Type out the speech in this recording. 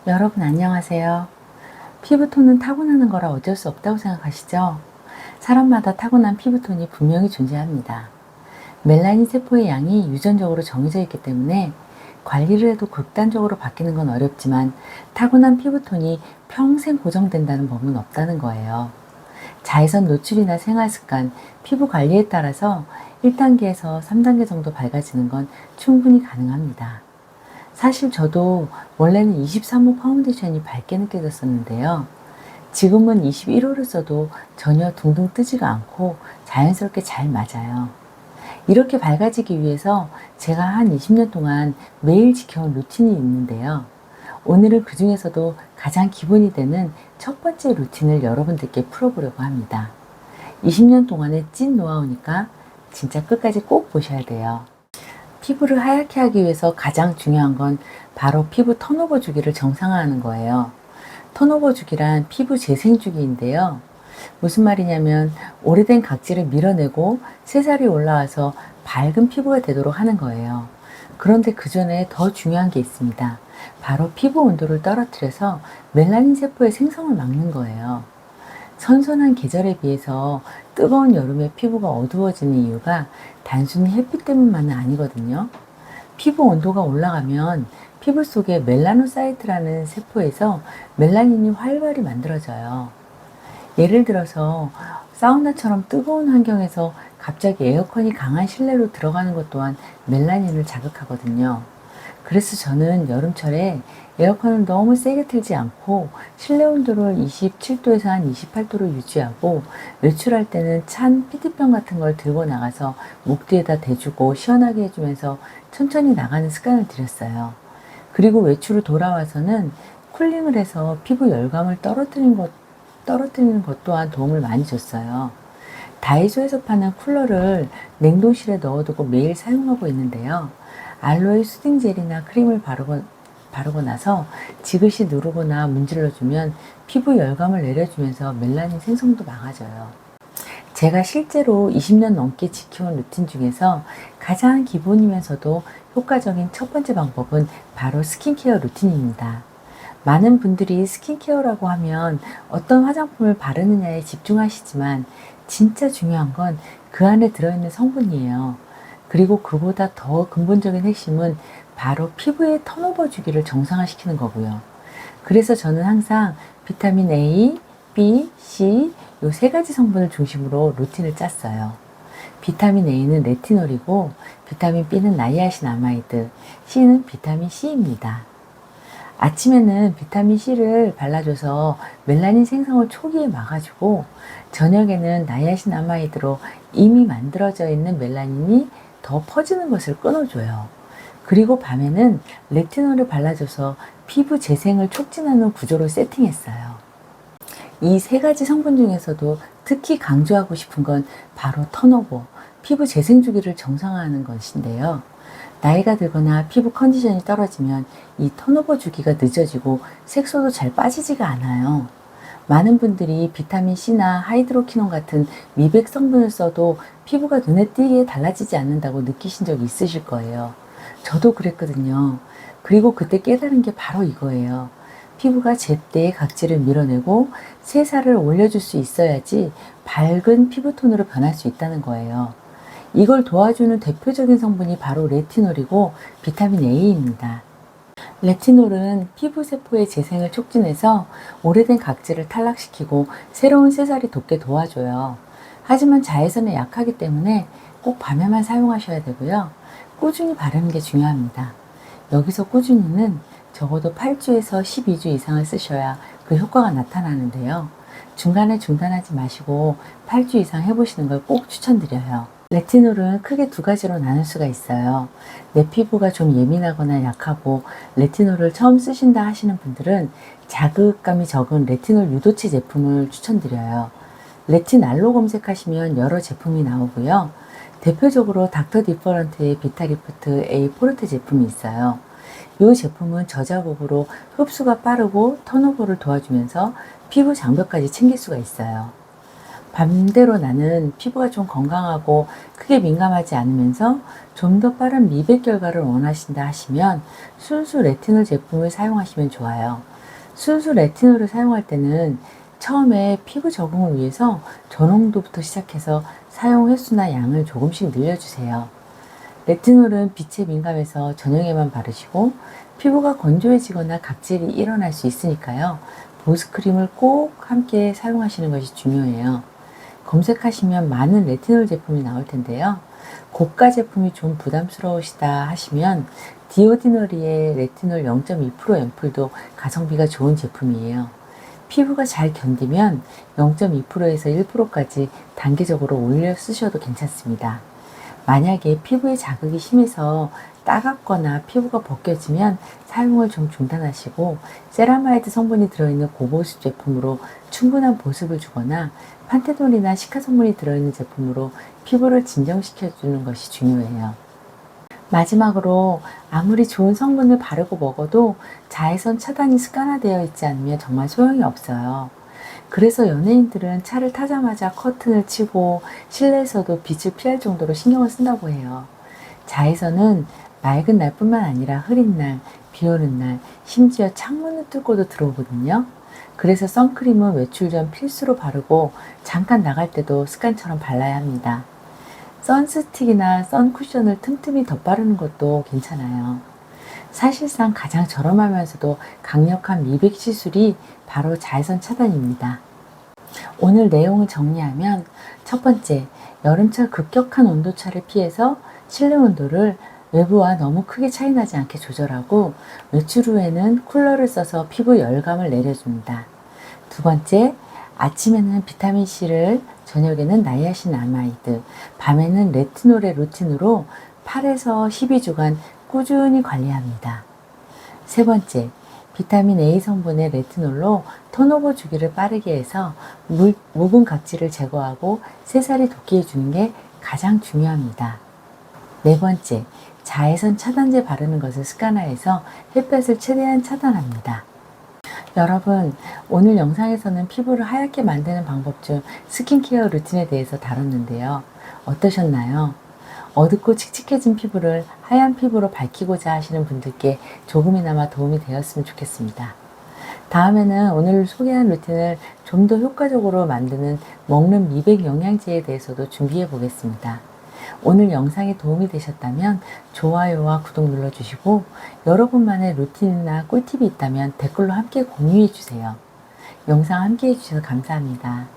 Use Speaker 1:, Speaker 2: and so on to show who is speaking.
Speaker 1: 여러분 안녕하세요. 피부톤은 타고나는 거라 어쩔 수 없다고 생각하시죠? 사람마다 타고난 피부톤이 분명히 존재합니다. 멜라닌 세포의 양이 유전적으로 정해져 있기 때문에 관리를 해도 극단적으로 바뀌는 건 어렵지만 타고난 피부톤이 평생 고정된다는 법은 없다는 거예요. 자외선 노출이나 생활습관, 피부 관리에 따라서 1단계에서 3단계 정도 밝아지는 건 충분히 가능합니다. 사실 저도 원래는 23호 파운데이션이 밝게 느껴졌었는데요. 지금은 21호를 써도 전혀 둥둥 뜨지가 않고 자연스럽게 잘 맞아요. 이렇게 밝아지기 위해서 제가 한 20년 동안 매일 지켜온 루틴이 있는데요. 오늘은 그 중에서도 가장 기본이 되는 첫 번째 루틴을 여러분들께 풀어보려고 합니다. 20년 동안의 찐 노하우니까 진짜 끝까지 꼭 보셔야 돼요. 피부를 하얗게 하기 위해서 가장 중요한 건 바로 피부 턴오버 주기를 정상화하는 거예요. 턴오버 주기란 피부 재생 주기인데요. 무슨 말이냐면 오래된 각질을 밀어내고 새살이 올라와서 밝은 피부가 되도록 하는 거예요. 그런데 그 전에 더 중요한 게 있습니다. 바로 피부 온도를 떨어뜨려서 멜라닌 세포의 생성을 막는 거예요. 선선한 계절에 비해서 뜨거운 여름에 피부가 어두워지는 이유가 단순히 햇빛 때문만은 아니거든요. 피부 온도가 올라가면 피부 속에 멜라노사이트라는 세포에서 멜라닌이 활발히 만들어져요. 예를 들어서 사우나처럼 뜨거운 환경에서 갑자기 에어컨이 강한 실내로 들어가는 것 또한 멜라닌을 자극하거든요. 그래서 저는 여름철에 에어컨을 너무 세게 틀지 않고 실내 온도를 27도에서 한 28도로 유지하고 외출할 때는 찬 피트병 같은 걸 들고 나가서 목 뒤에다 대주고 시원하게 해주면서 천천히 나가는 습관을 들였어요. 그리고 외출 후 돌아와서는 쿨링을 해서 피부 열감을 떨어뜨리는 것 또한 도움을 많이 줬어요. 다이소에서 파는 쿨러를 냉동실에 넣어두고 매일 사용하고 있는데요. 알로에 수딩 젤이나 크림을 바르고 나서 지그시 누르거나 문질러주면 피부 열감을 내려주면서 멜라닌 생성도 막아줘요. 제가 실제로 20년 넘게 지켜온 루틴 중에서 가장 기본이면서도 효과적인 첫 번째 방법은 바로 스킨케어 루틴입니다. 많은 분들이 스킨케어라고 하면 어떤 화장품을 바르느냐에 집중하시지만 진짜 중요한 건 그 안에 들어있는 성분이에요. 그리고 그보다 더 근본적인 핵심은 바로 피부의 턴오버 주기를 정상화시키는 거고요. 그래서 저는 항상 비타민 A, B, C 요 세 가지 성분을 중심으로 루틴을 짰어요. 비타민 A는 레티놀이고 비타민 B는 나이아신아마이드, C는 비타민 C입니다. 아침에는 비타민 C를 발라줘서 멜라닌 생성을 초기에 막아주고 저녁에는 나이아신아마이드로 이미 만들어져 있는 멜라닌이 더 퍼지는 것을 끊어줘요. 그리고 밤에는 레티놀을 발라줘서 피부 재생을 촉진하는 구조로 세팅했어요. 이 세 가지 성분 중에서도 특히 강조하고 싶은 건 바로 턴오버, 피부 재생 주기를 정상화하는 것인데요. 나이가 들거나 피부 컨디션이 떨어지면 이 턴오버 주기가 늦어지고 색소도 잘 빠지지가 않아요. 많은 분들이 비타민 C나 하이드로키논 같은 미백 성분을 써도 피부가 눈에 띄게 달라지지 않는다고 느끼신 적이 있으실 거예요. 저도 그랬거든요. 그리고 그때 깨달은 게 바로 이거예요. 피부가 제때 각질을 밀어내고 새살을 올려줄 수 있어야지 밝은 피부톤으로 변할 수 있다는 거예요. 이걸 도와주는 대표적인 성분이 바로 레티놀이고 비타민 A입니다. 레티놀은 피부 세포의 재생을 촉진해서 오래된 각질을 탈락시키고 새로운 새살이 돋게 도와줘요. 하지만 자외선에 약하기 때문에 꼭 밤에만 사용하셔야 되고요. 꾸준히 바르는 게 중요합니다. 여기서 꾸준히는 적어도 8주에서 12주 이상을 쓰셔야 그 효과가 나타나는데요. 중간에 중단하지 마시고 8주 이상 해보시는 걸 꼭 추천드려요. 레티놀은 크게 두 가지로 나눌 수가 있어요. 내 피부가 좀 예민하거나 약하고 레티놀을 처음 쓰신다 하시는 분들은 자극감이 적은 레티놀 유도체 제품을 추천드려요. 레티날로 검색하시면 여러 제품이 나오고요. 대표적으로 닥터 디퍼런트의 비타리프트 A 포르테 제품이 있어요. 이 제품은 저자극으로 흡수가 빠르고 턴오버를 도와주면서 피부 장벽까지 챙길 수가 있어요. 반대로 나는 피부가 좀 건강하고 크게 민감하지 않으면서 좀 더 빠른 미백 결과를 원하신다 하시면 순수 레티놀 제품을 사용하시면 좋아요. 순수 레티놀을 사용할 때는 처음에 피부 적응을 위해서 저농도부터 시작해서 사용 횟수나 양을 조금씩 늘려주세요. 레티놀은 빛에 민감해서 저녁에만 바르시고 피부가 건조해지거나 각질이 일어날 수 있으니까요. 보습크림을 꼭 함께 사용하시는 것이 중요해요. 검색하시면 많은 레티놀 제품이 나올 텐데요. 고가 제품이 좀 부담스러우시다 하시면 디오디너리의 레티놀 0.2% 앰플도 가성비가 좋은 제품이에요. 피부가 잘 견디면 0.2%에서 1%까지 단계적으로 올려 쓰셔도 괜찮습니다. 만약에 피부에 자극이 심해서 따갑거나 피부가 벗겨지면 사용을 좀 중단하시고 세라마이드 성분이 들어있는 고보습 제품으로 충분한 보습을 주거나 판테놀이나 시카 성분이 들어있는 제품으로 피부를 진정시켜주는 것이 중요해요. 마지막으로 아무리 좋은 성분을 바르고 먹어도 자외선 차단이 습관화되어 있지 않으면 정말 소용이 없어요. 그래서 연예인들은 차를 타자마자 커튼을 치고 실내에서도 빛을 피할 정도로 신경을 쓴다고 해요. 자외선은 맑은 날뿐만 아니라 흐린 날, 비 오는 날, 심지어 창문을 뚫고도 들어오거든요. 그래서 선크림은 외출 전 필수로 바르고 잠깐 나갈 때도 습관처럼 발라야 합니다. 선스틱이나 선쿠션을 틈틈이 덧바르는 것도 괜찮아요. 사실상 가장 저렴하면서도 강력한 미백 시술이 바로 자외선 차단입니다. 오늘 내용을 정리하면 첫 번째, 여름철 급격한 온도차를 피해서 실내 온도를 외부와 너무 크게 차이 나지 않게 조절하고 외출 후에는 쿨러를 써서 피부 열감을 내려줍니다. 두 번째, 아침에는 비타민C를, 저녁에는 나이아신아마이드, 밤에는 레티놀의 루틴으로 8에서 12주간 꾸준히 관리합니다. 세 번째, 비타민 A 성분의 레티놀로 턴오버 주기를 빠르게 해서 묵은 각질을 제거하고 새살이 돋게 해주는 게 가장 중요합니다. 네 번째, 자외선 차단제 바르는 것을 습관화해서 햇볕을 최대한 차단합니다. 여러분, 오늘 영상에서는 피부를 하얗게 만드는 방법 중 스킨케어 루틴에 대해서 다뤘는데요. 어떠셨나요? 어둡고 칙칙해진 피부를 하얀 피부로 밝히고자 하시는 분들께 조금이나마 도움이 되었으면 좋겠습니다. 다음에는 오늘 소개한 루틴을 좀 더 효과적으로 만드는 먹는 미백 영양제에 대해서도 준비해 보겠습니다. 오늘 영상이 도움이 되셨다면 좋아요와 구독 눌러주시고 여러분만의 루틴이나 꿀팁이 있다면 댓글로 함께 공유해 주세요. 영상 함께 해주셔서 감사합니다.